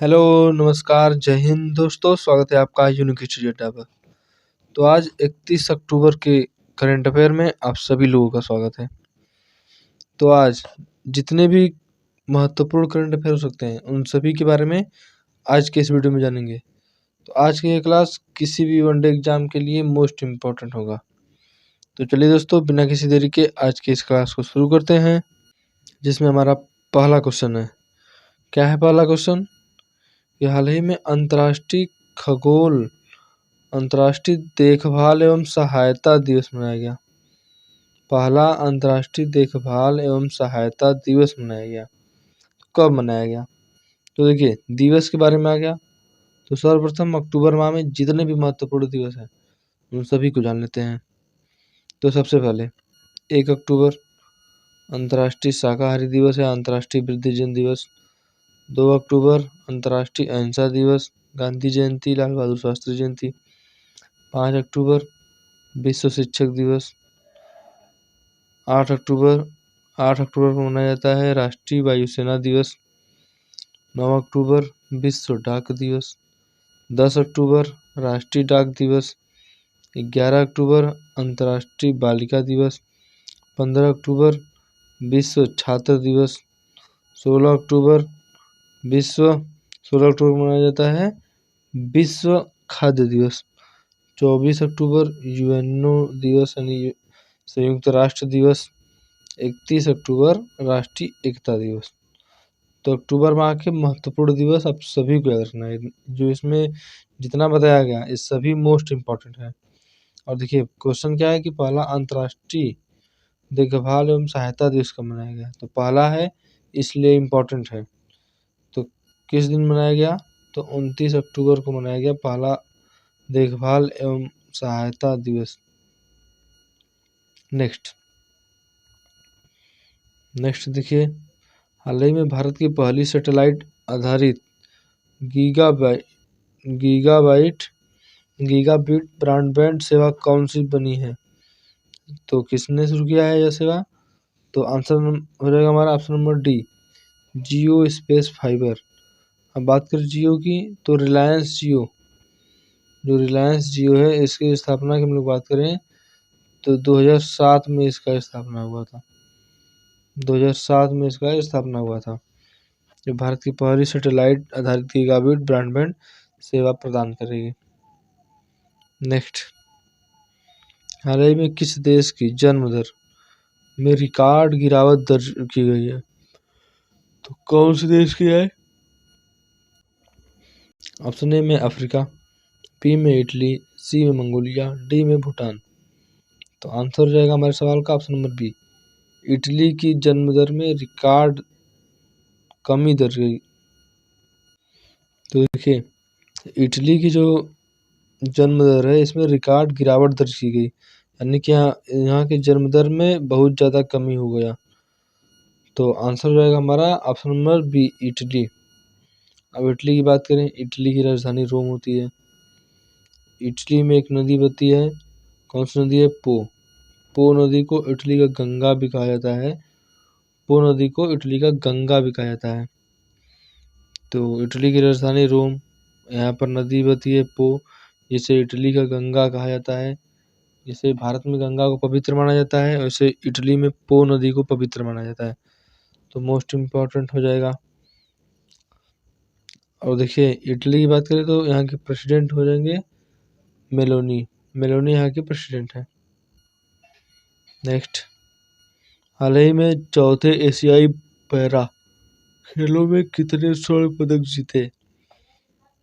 Hello, नमस्कार, जय हिंद दोस्तों। स्वागत है आपका यूनिक हिस्ट्री अड्डा पर। तो आज 31 अक्टूबर के करंट अफेयर में आप सभी लोगों का स्वागत है। तो आज जितने भी महत्वपूर्ण करंट अफेयर हो सकते हैं उन सभी के बारे में आज के इस वीडियो में जानेंगे। तो आज की ये क्लास किसी भी वनडे एग्जाम के लिए मोस्ट इम्पोर्टेंट होगा। तो चलिए दोस्तों, बिना किसी देरी के आज की इस क्लास को शुरू करते हैं, जिसमें हमारा पहला क्वेश्चन है। क्या है पहला क्वेश्चन? ये हाल ही में अंतर्राष्ट्रीय देखभाल एवं सहायता दिवस मनाया गया। पहला अंतर्राष्ट्रीय देखभाल एवं सहायता दिवस मनाया गया। कब मनाया गया? तो देखिए, दिवस के बारे में आ गया तो सर्वप्रथम अक्टूबर माह में जितने भी महत्वपूर्ण दिवस हैं उन सभी को जान लेते हैं। तो सबसे पहले 1 अक्टूबर अंतर्राष्ट्रीय शाकाहारी दिवस है, अंतर्राष्ट्रीय वृद्धजन दिवस। 2 अक्टूबर अंतर्राष्ट्रीय अहिंसा दिवस, गांधी जयंती, लाल बहादुर शास्त्री जयंती। 5 अक्टूबर विश्व शिक्षक दिवस। 8 अक्टूबर को मनाया जाता है राष्ट्रीय वायुसेना दिवस। 9 अक्टूबर विश्व डाक दिवस। 10 अक्टूबर राष्ट्रीय डाक दिवस। 11 अक्टूबर अंतर्राष्ट्रीय बालिका दिवस। 15 अक्टूबर विश्व छात्र दिवस। 16 अक्टूबर को मनाया जाता है विश्व खाद्य दिवस। 24 अक्टूबर यूएनओ दिवस यानी संयुक्त राष्ट्र दिवस। 31 अक्टूबर राष्ट्रीय एकता दिवस। तो अक्टूबर माह के महत्वपूर्ण दिवस आप सभी को याद रखना है। जो इसमें जितना बताया गया ये सभी मोस्ट इम्पोर्टेंट है। और देखिए क्वेश्चन क्या है कि पहला अंतर्राष्ट्रीय देखभाल एवं सहायता दिवस कब मनाया गया? तो पहला है इसलिए इम्पोर्टेंट है। तो किस दिन मनाया गया? तो 29 अक्टूबर को मनाया गया पहला देखभाल एवं सहायता दिवस। नेक्स्ट देखिए, हाल ही में भारत की पहली सैटेलाइट आधारित गीगाबिट ब्रॉडबैंड सेवा कौन सी बनी है? तो किसने शुरू किया है यह सेवा? तो आंसर हो जाएगा हमारा ऑप्शन नंबर डी, जियो स्पेस फाइबर। अब बात करें जियो की तो रिलायंस जियो है, इसकी स्थापना की हम लोग बात करें तो 2007 में इसका स्थापना हुआ था। 2007 में इसका स्थापना हुआ था। जो भारत की पहली सैटेलाइट आधारित गीगाबिट ब्रॉडबैंड सेवा प्रदान करेगी। नेक्स्ट, हाल ही में किस देश की जन्म दर में रिकॉर्ड गिरावट दर्ज की गई है? तो कौन से देश की है? ऑप्शन ए में अफ्रीका, बी में इटली, सी में मंगोलिया, डी में भूटान। तो आंसर हो जाएगा हमारे सवाल का ऑप्शन नंबर बी, इटली की जन्म दर में रिकॉर्ड कमी दर्ज गई। तो देखिए, इटली की जो जन्म दर है इसमें रिकॉर्ड गिरावट दर्ज की गई, यानी कि यहाँ की जन्म दर में बहुत ज़्यादा कमी हो गया। तो आंसर हो जाएगा हमारा ऑप्शन नंबर बी, इटली। अब इटली की बात करें, इटली की राजधानी रोम होती है। इटली में एक नदी बहती है, कौन सी नदी है? पो नदी को इटली का गंगा भी कहा जाता है। पो नदी को इटली का गंगा भी कहा जाता है। तो इटली की राजधानी रोम, यहाँ पर नदी बहती है पो, जिसे इटली का गंगा कहा जाता है। जैसे भारत में गंगा को पवित्र माना जाता है वैसे इटली में पो नदी को पवित्र माना जाता है। तो मोस्ट इम्पोर्टेंट हो जाएगा। और देखिए इटली की बात करें तो यहाँ के प्रेसिडेंट हो जाएंगे मेलोनी यहाँ के प्रेसिडेंट हैं। नेक्स्ट, हाल ही में चौथे एशियाई पैरा खेलों में कितने स्वर्ण पदक जीते?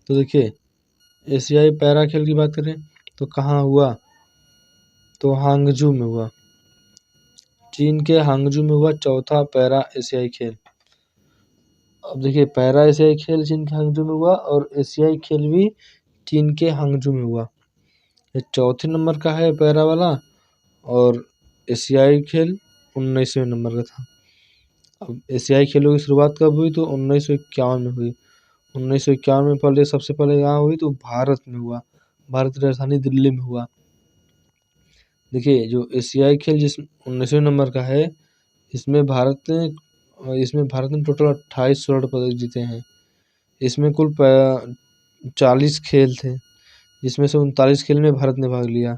तो देखिए, एशियाई पैरा खेल की बात करें तो कहाँ हुआ? तो हांगजू में हुआ। चीन के हांगजू में हुआ चौथा पैरा एशियाई खेल। अब देखिए, पैरा एशियाई खेल चीन के हांगजू में हुआ और एशियाई खेल भी चीन के हांगजू में हुआ। ये चौथे नंबर का है पैरा वाला और एशियाई खेल 19वें नंबर का था। अब एशियाई खेलों की शुरुआत कब हुई? तो 1951 में हुई। 1951 में पहले सबसे पहले यहाँ हुई तो भारत में हुआ, भारत की राजधानी दिल्ली में हुआ। देखिए, जो एशियाई खेल जिस 19वें नंबर का है इसमें भारत ने टोटल 28 स्वर्ण पदक जीते हैं। इसमें कुल 40 खेल थे, जिसमें से 39 खेल में भारत ने भाग लिया।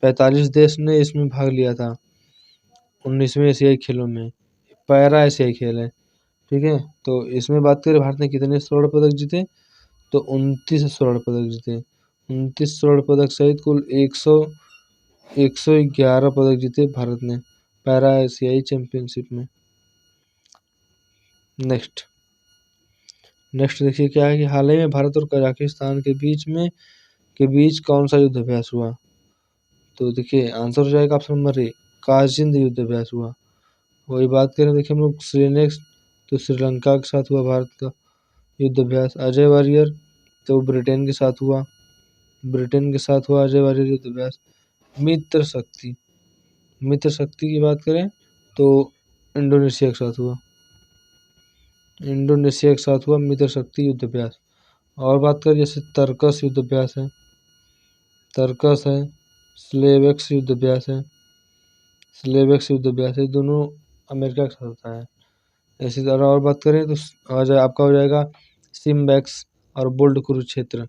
45 देश ने इसमें भाग लिया था 19वें एशियाई खेलों में। पैरा एशियाई खेल है, ठीक है। तो इसमें बात करें भारत ने कितने स्वर्ण पदक जीते, तो 29 स्वर्ण पदक जीते। 29 स्वर्ण पदक सहित कुल 111 पदक जीते भारत ने पैरा एशियाई चैंपियनशिप में। नेक्स्ट देखिए क्या है कि हाल ही में भारत और कजाकिस्तान के बीच कौन सा युद्ध अभ्यास हुआ। तो देखिए आंसर हो जाएगा ऑप्शन नंबर ए, कारगिल युद्ध अभ्यास हुआ। वही बात करें देखिए हम लोग श्रीनेक्स, तो श्रीलंका के साथ हुआ भारत का युद्ध अभ्यास। अजय वारियर तो ब्रिटेन के साथ हुआ अजय वारियर युद्ध अभ्यास। मित्र शक्ति की बात करें तो इंडोनेशिया के साथ हुआ मित्र शक्ति युद्ध अभ्यास। और बात करें जैसे तरकस युद्ध अभ्यास है, स्लेवेक्स युद्ध अभ्यास है, दोनों अमेरिका के साथ होता है। इसी तरह और बात करें तो आपका हो जाएगा सिम्बेक्स और बोल्ड कुरुक्षेत्र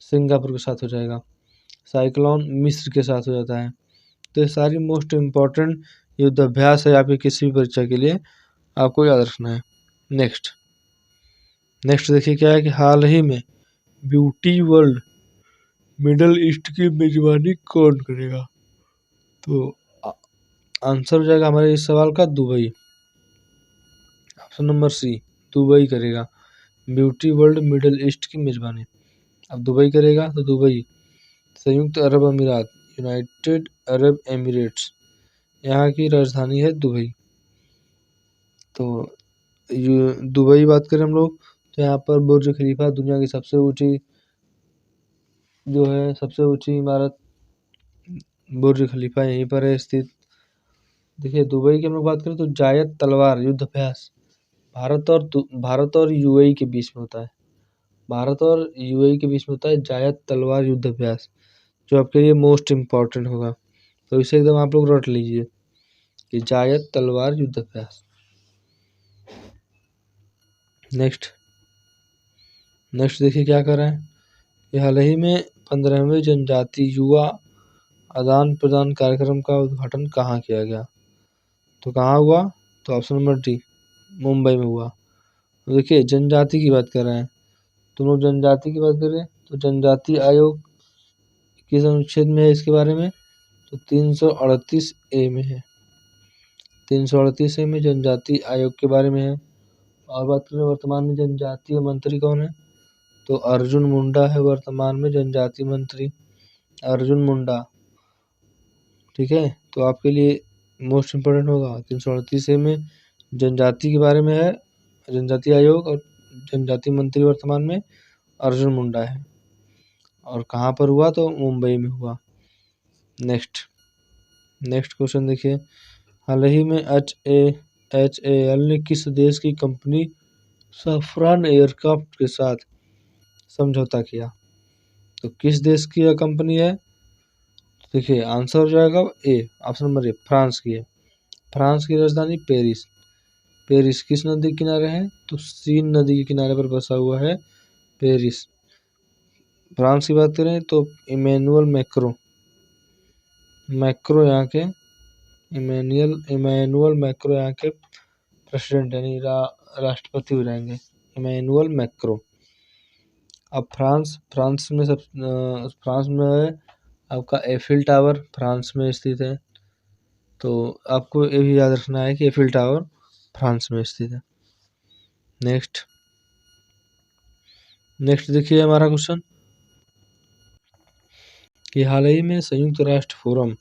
सिंगापुर के साथ हो जाएगा। साइक्लोन मिस्र के साथ हो जाता है। तो ये सारी मोस्ट इम्पॉर्टेंट युद्ध अभ्यास है आपकी किसी भी परीक्षा के लिए, आपको याद रखना है। नेक्स्ट देखिए क्या है कि हाल ही में ब्यूटी वर्ल्ड मिडल ईस्ट की मेजबानी कौन करेगा। तो आंसर हो जाएगा हमारे इस सवाल का Dubai, option number C, Dubai करेगा ब्यूटी वर्ल्ड मिडल ईस्ट की मेजबानी। अब दुबई करेगा तो दुबई संयुक्त अरब अमीरात, यूनाइटेड अरब एमिरेट्स, यहाँ की राजधानी है दुबई। तो दुबई बात करें हम लोग तो यहाँ पर बुर्ज खलीफा दुनिया की सबसे ऊंची इमारत बुर्ज खलीफा यहीं पर है स्थित। देखिए दुबई की हम लोग बात करें तो जायद तलवार युद्ध अभ्यास भारत और यूएई के बीच में होता है। जायद तलवार युद्ध अभ्यास, जो आपके लिए मोस्ट इम्पॉर्टेंट होगा, तो इसे एकदम आप लोग रट लीजिए कि जायद तलवार युद्ध अभ्यास। नेक्स्ट देखिए क्या कर रहे हैं कि हाल ही में 15वें जनजाति युवा आदान प्रदान कार्यक्रम का उद्घाटन कहाँ किया गया। तो कहाँ हुआ, तो ऑप्शन नंबर डी, मुंबई में हुआ। तो देखिए जनजाति की बात कर रहे हैं, तुम लोग जनजाति की बात करें तो जनजाति आयोग किस अनुच्छेद में है इसके बारे में, तो 338A में है। 338A में जनजाति आयोग के बारे में है। और बात करें वर्तमान में जनजातीय मंत्री कौन है, तो अर्जुन मुंडा है वर्तमान में जनजातीय मंत्री, अर्जुन मुंडा, ठीक है। तो आपके लिए मोस्ट इम्पोर्टेंट होगा 338A में जनजाति के बारे में है, जनजाति आयोग, और जनजाति मंत्री वर्तमान में अर्जुन मुंडा है। और कहाँ पर हुआ, तो मुंबई में हुआ। नेक्स्ट क्वेश्चन देखिए, हाल ही में HAL ने किस देश की कंपनी सफरान एयरक्राफ्ट के साथ समझौता किया। तो किस देश की यह कंपनी है, देखिए आंसर हो जाएगा ए, ऑप्शन नंबर ए, फ्रांस की है। फ्रांस की राजधानी पेरिस किस नदी के किनारे है, तो सीन नदी के किनारे पर बसा हुआ है पेरिस। फ्रांस की बात करें तो इमैनुअल मैक्रो यहाँ के प्रेसिडेंट यानी राष्ट्रपति हो जाएंगे, इमैनुअल मैक्रो। अब फ्रांस में है आपका एफिल टावर, फ्रांस में स्थित है। तो आपको ये भी याद रखना है कि एफिल टावर फ्रांस में स्थित है। नेक्स्ट देखिए हमारा क्वेश्चन कि हाल ही में संयुक्त राष्ट्र फोरम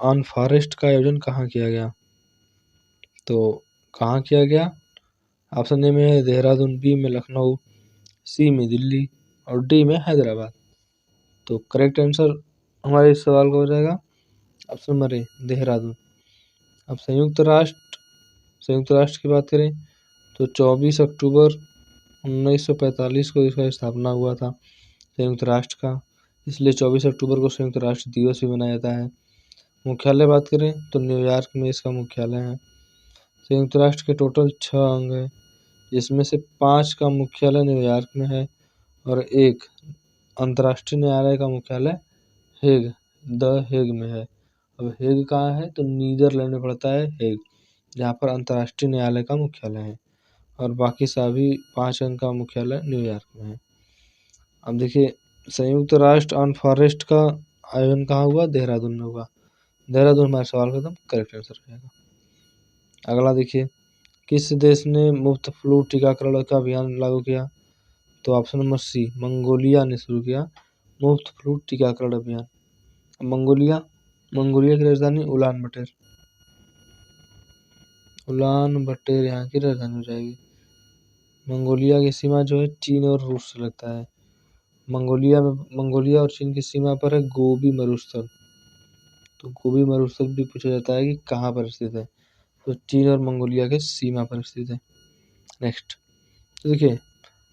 ऑन फॉरेस्ट का आयोजन कहाँ किया गया। तो कहाँ किया गया, ऑप्शन ए में है देहरादून, बी में लखनऊ, सी में दिल्ली और डी में हैदराबाद। तो करेक्ट आंसर हमारे इस सवाल का हो जाएगा ऑप्शन नंबर ए, देहरादून। अब संयुक्त राष्ट्र की बात करें तो 24 अक्टूबर 1945 को इसका स्थापना हुआ था संयुक्त राष्ट्र का, इसलिए 24 अक्टूबर को संयुक्त राष्ट्र दिवस भी मनाया जाता है। मुख्यालय बात करें तो न्यूयॉर्क में इसका मुख्यालय है। संयुक्त राष्ट्र के टोटल 6 अंग हैं, जिसमें से 5 का मुख्यालय न्यूयॉर्क में है और एक अंतर्राष्ट्रीय न्यायालय का मुख्यालय हेग, द हेग में है। अब हेग कहाँ है? तो नीदरलैंड में पड़ता है हेग, जहाँ पर अंतर्राष्ट्रीय न्यायालय का मुख्यालय है। और बाकी सभी 5 अंक का मुख्यालय न्यूयॉर्क में है। अब देखिए, संयुक्त राष्ट्र ऑन फॉरेस्ट का आयोजन कहाँ हुआ? देहरादून में हुआ। देहरादून हमारे सवाल का एकदम करेक्ट आंसर हो जाएगा। अगला देखिए, किस देश ने मुफ्त फ्लू टीकाकरण का अभियान लागू किया? तो ऑप्शन नंबर सी, मंगोलिया ने शुरू किया मुफ्त फ्लू टीकाकरण अभियान। मंगोलिया की राजधानी उलान बटेर यहाँ की राजधानी हो जाएगी। मंगोलिया की सीमा जो है चीन और रूस से लगता है। मंगोलिया और चीन की सीमा पर है गोबी मरुस्थल। तो गोबी मरुस्थल भी पूछा जाता है कि कहाँ पर स्थित है, तो चीन और मंगोलिया के सीमा पर स्थित है। नेक्स्ट, तो देखिए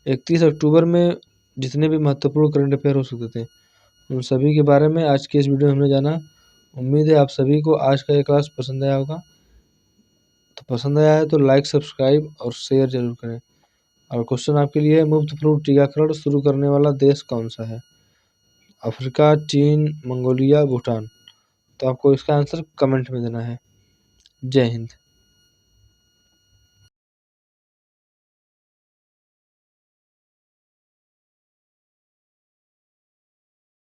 31 अक्टूबर में जितने भी महत्वपूर्ण करंट अफेयर हो सकते थे, उन सभी के बारे में आज के इस वीडियो में हमने जाना। उम्मीद है आप सभी को आज का ये क्लास पसंद आया होगा। तो पसंद आया है तो लाइक, सब्सक्राइब और शेयर जरूर करें। और क्वेश्चन आपके लिए है, मुफ्त फ्लू टीकाकरण शुरू करने वाला देश कौन सा है? अफ्रीका, चीन, मंगोलिया, भूटान। तो आपको इसका आंसर कमेंट में देना है। जय हिंद।